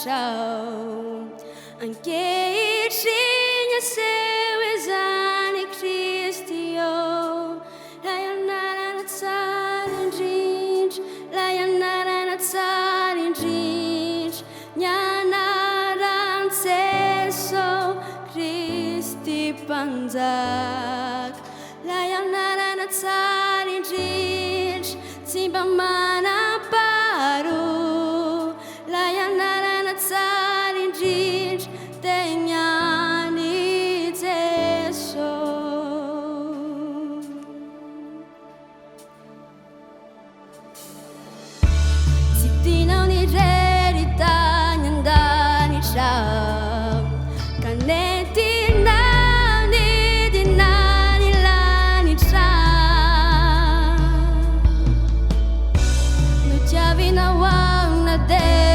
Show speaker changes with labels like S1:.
S1: sao ankehitriny aseho izany Kristy eo lay anarana tsara indrindra lay anarana tsara indrindra ny anaran'i Jesosy Kristy mpanjaka lay anarana tsara indrindra tsy mba manam-paharoa lay anarana tsara indrindra tegnany Jesosy tsy tianao nirery tany an-danitra kanetinao nidinany lanitra no tiavinao ao na de